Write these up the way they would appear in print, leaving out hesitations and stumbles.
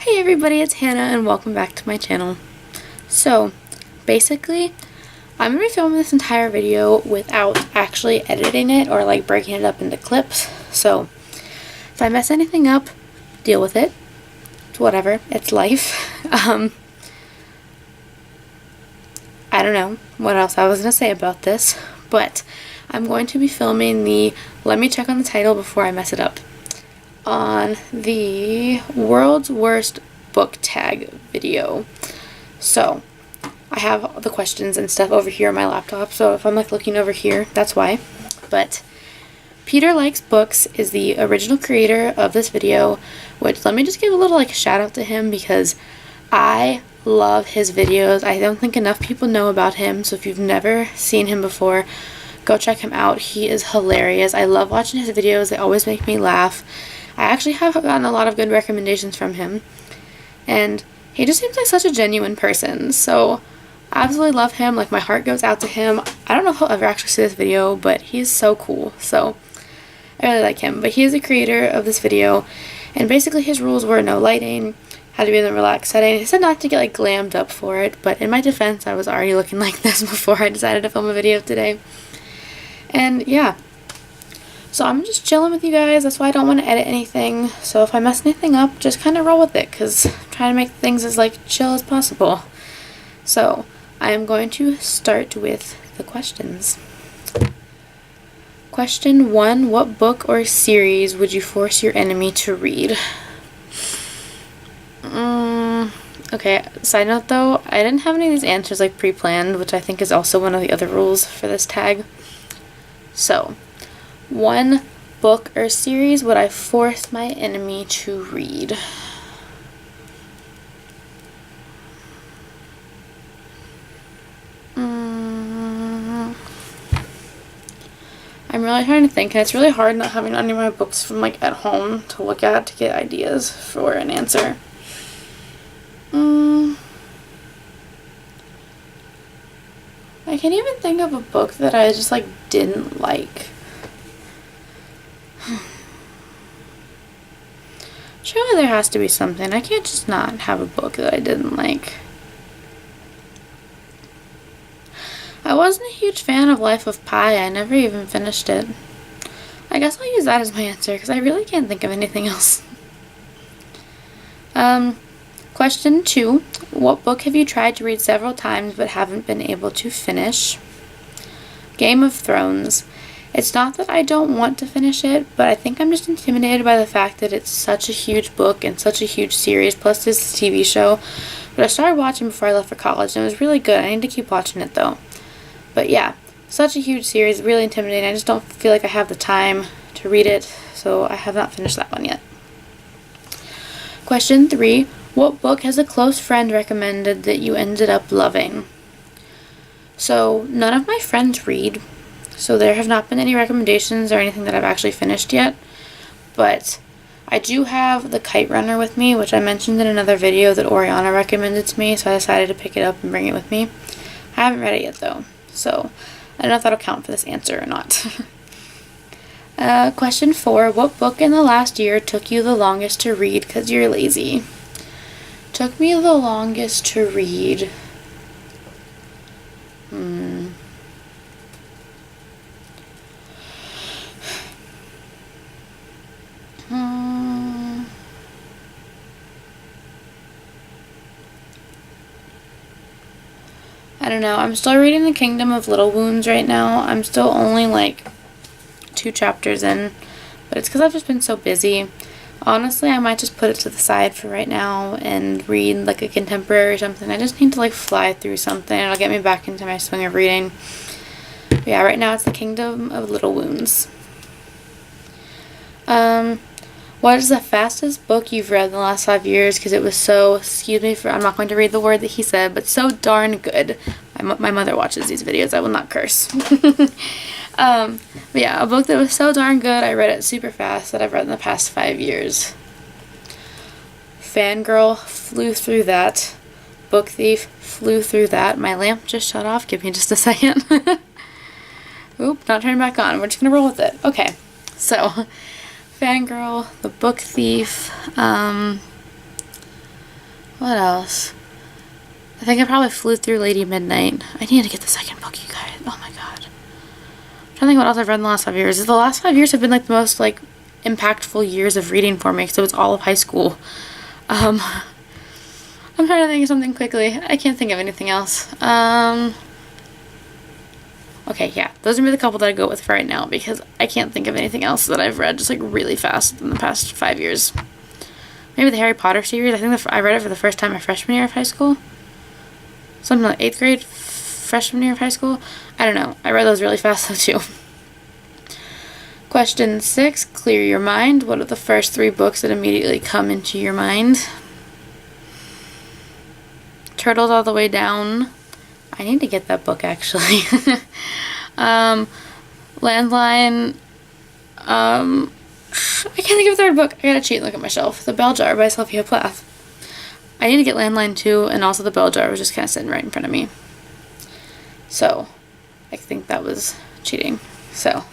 Hey everybody, it's Hannah and welcome back to my channel. So, basically, I'm going to be filming this entire video without actually editing it or like breaking it up into clips. So, if I mess anything up, deal with it. It's whatever, it's life. I don't know what else I was going to say about this, but I'm going to be filming let me check on the title before I mess it up, on the world's worst book tag video. So I have the questions and stuff over here on my laptop, so if I'm like looking over here, that's why. But Peter Likes Books is the original creator of this video, which let me just give a little like shout out to him because I love his videos. I don't think enough people know about him, so if you've never seen him before, go check him out. He is hilarious. I love watching his videos. They always make me laugh. I actually have gotten a lot of good recommendations from him, and he just seems like such a genuine person, so I absolutely love him. Like, my heart goes out to him. I don't know if he'll ever actually see this video, but he's so cool, so I really like him. But he is the creator of this video, and basically his rules were no lighting, had to be in a relaxed setting. He said not to get like glammed up for it, but in my defense, I was already looking like this before I decided to film a video today. And yeah, so I'm just chilling with you guys. That's why I don't want to edit anything. So if I mess anything up, just kind of roll with it, because I'm trying to make things as like chill as possible. So I am going to start with the questions. Question 1, what book or series would you force your enemy to read? Okay, side note though, I didn't have any of these answers like pre-planned, which I think is also one of the other rules for this tag. So, one book or series would I force my enemy to read? I'm really trying to think, and it's really hard not having any of my books from like at home to look at to get ideas for an answer. I can't even think of a book that I just like didn't like. Surely there has to be something. I can't just not have a book that I didn't like. I wasn't a huge fan of Life of Pi. I never even finished it. I guess I'll use that as my answer because I really can't think of anything else. Question 2. What book have you tried to read several times but haven't been able to finish? Game of Thrones. It's not that I don't want to finish it, but I think I'm just intimidated by the fact that it's such a huge book and such a huge series, plus this TV show. But I started watching before I left for college, and it was really good. I need to keep watching it, though. But yeah, such a huge series, really intimidating. I just don't feel like I have the time to read it, so I have not finished that one yet. Question 3. What book has a close friend recommended that you ended up loving? So, none of my friends read, so there have not been any recommendations or anything that I've actually finished yet. But I do have The Kite Runner with me, which I mentioned in another video that Oriana recommended to me, so I decided to pick it up and bring it with me. I haven't read it yet, though, so I don't know if that'll count for this answer or not. Question 4. What book in the last year took you the longest to read because you're lazy? Took me the longest to read. I don't know. I'm still reading The Kingdom of Little Wounds right now. I'm still only like 2 chapters in, but it's because I've just been so busy. Honestly, I might just put it to the side for right now and read like a contemporary or something. I just need to like fly through something. It'll get me back into my swing of reading. But yeah, right now it's The Kingdom of Little Wounds. What is the fastest book you've read in the last 5 years? Because it was so, excuse me for, I'm not going to read the word that he said, but so darn good. My mother watches these videos. I will not curse. But yeah, a book that was so darn good, I read it super fast, that I've read in the past 5 years. Fangirl, flew through that. Book Thief, flew through that. My lamp just shut off. Give me just a second. Oop, not turning back on. We're just gonna roll with it. Okay, so Fangirl, The Book Thief, What else? I think I probably flew through Lady Midnight. I need to get the second book, you guys. Oh my god. I'm trying to think what else I've read in the last 5 years. The last 5 years have been like the most like impactful years of reading for me, so it's all of high school. I'm trying to think of something quickly. I can't think of anything else. Okay, yeah, those are maybe the couple that I go with for right now because I can't think of anything else that I've read just like really fast in the past 5 years. Maybe the Harry Potter series. I think I read it for the first time my freshman year of high school. Something like 8th grade, freshman year of high school. I don't know. I read those really fast though too. Question 6, clear your mind. What are the first 3 books that immediately come into your mind? Turtles All the Way Down. I need to get that book actually. Landline. I can't think of a third book. I gotta cheat and look at my shelf. The Bell Jar by Sylvia Plath. I need to get Landline too, and also The Bell Jar was just kind of sitting right in front of me. So, I think that was cheating. So,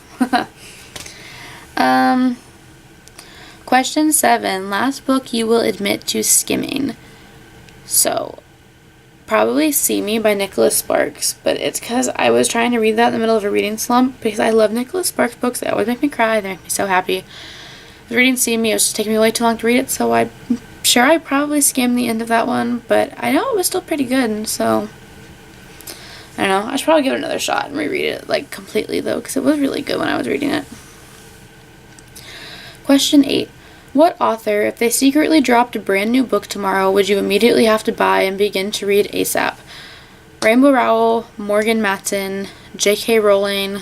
question 7. Last book you will admit to skimming. So, probably See Me by Nicholas Sparks, but it's because I was trying to read that in the middle of a reading slump because I love Nicholas Sparks books. They always make me cry. They make me so happy. I was reading See Me. It was just taking me way too long to read it, so I'm sure I probably skimmed the end of that one, but I know it was still pretty good, so I don't know. I should probably give it another shot and reread it like completely though because it was really good when I was reading it. Question 8. What author, if they secretly dropped a brand new book tomorrow, would you immediately have to buy and begin to read ASAP? Rainbow Rowell, Morgan Matson, J.K. Rowling.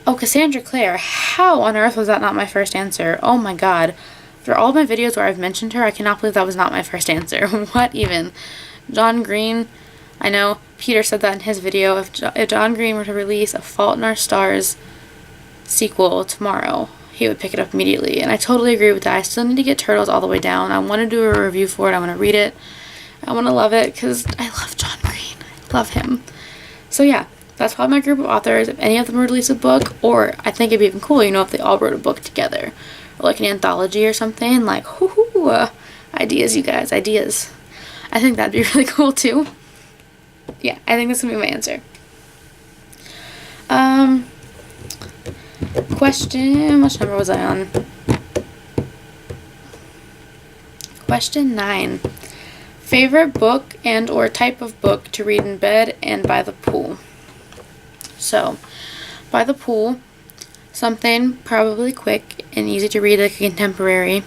Oh, Cassandra Clare. How on earth was that not my first answer? Oh my god. For all of my videos where I've mentioned her, I cannot believe that was not my first answer. What even? John Green. I know Peter said that in his video. If John Green were to release A Fault in Our Stars sequel tomorrow, he would pick it up immediately. And I totally agree with that. I still need to get Turtles All the Way Down. I want to do a review for it. I want to read it. I want to love it because I love John Green. I love him. So yeah, that's probably my group of authors. If any of them release a book, or I think it'd be even cool, you know, if they all wrote a book together. Or like an anthology or something. Like, ideas, you guys. Ideas. I think that'd be really cool too. Yeah, I think this would be my answer. Question, which number was I on? Question 9. Favorite book and or type of book to read in bed and by the pool. So, by the pool, something probably quick and easy to read, like a contemporary.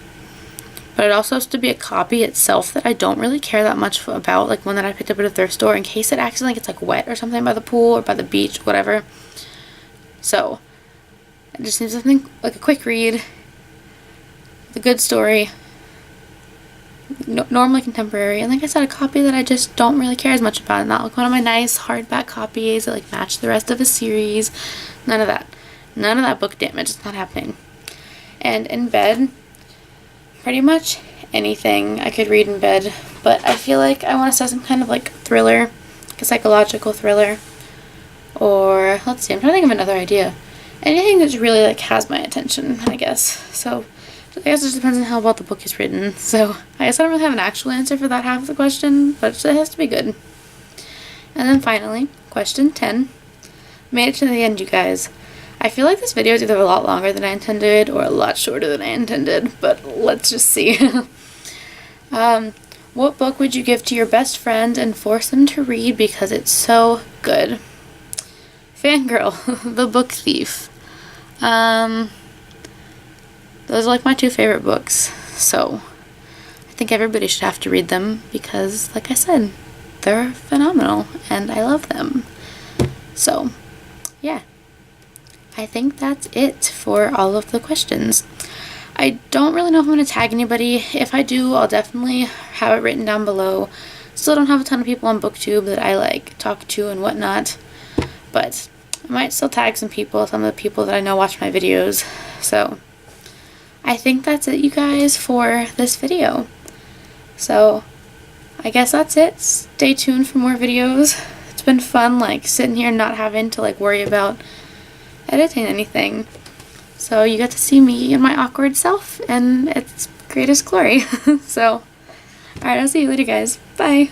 But it also has to be a copy itself that I don't really care that much about, like one that I picked up at a thrift store in case it accidentally gets like wet or something by the pool or by the beach, whatever. So, it just needs something like a quick read, a good story, normally contemporary, and like I said, a copy that I just don't really care as much about, not like one of my nice hardback copies that like match the rest of a series. None of that. None of that book damage. It's not happening. And in bed, pretty much anything I could read in bed, but I feel like I want to start some kind of like thriller, like a psychological thriller, or let's see, I'm trying to think of another idea. Anything that really like has my attention, I guess. So I guess it just depends on how well the book is written. So I guess I don't really have an actual answer for that half of the question, but it has to be good. And then finally, question 10. Made it to the end, you guys. I feel like this video is either a lot longer than I intended or a lot shorter than I intended, but let's just see. What book would you give to your best friend and force them to read because it's so good? Fangirl, The Book Thief. Those are like my 2 favorite books, so I think everybody should have to read them because, like I said, they're phenomenal and I love them. So, yeah. I think that's it for all of the questions. I don't really know if I'm going to tag anybody. If I do, I'll definitely have it written down below. Still don't have a ton of people on BookTube that I like talk to and whatnot, but I might still tag some people, some of the people that I know watch my videos. So I think that's it, you guys, for this video. So I guess that's it. Stay tuned for more videos. It's been fun, like, sitting here and not having to, like, worry about editing anything. So you get to see me and my awkward self, and it's greatest glory. So Alright, I'll see you later, guys. Bye!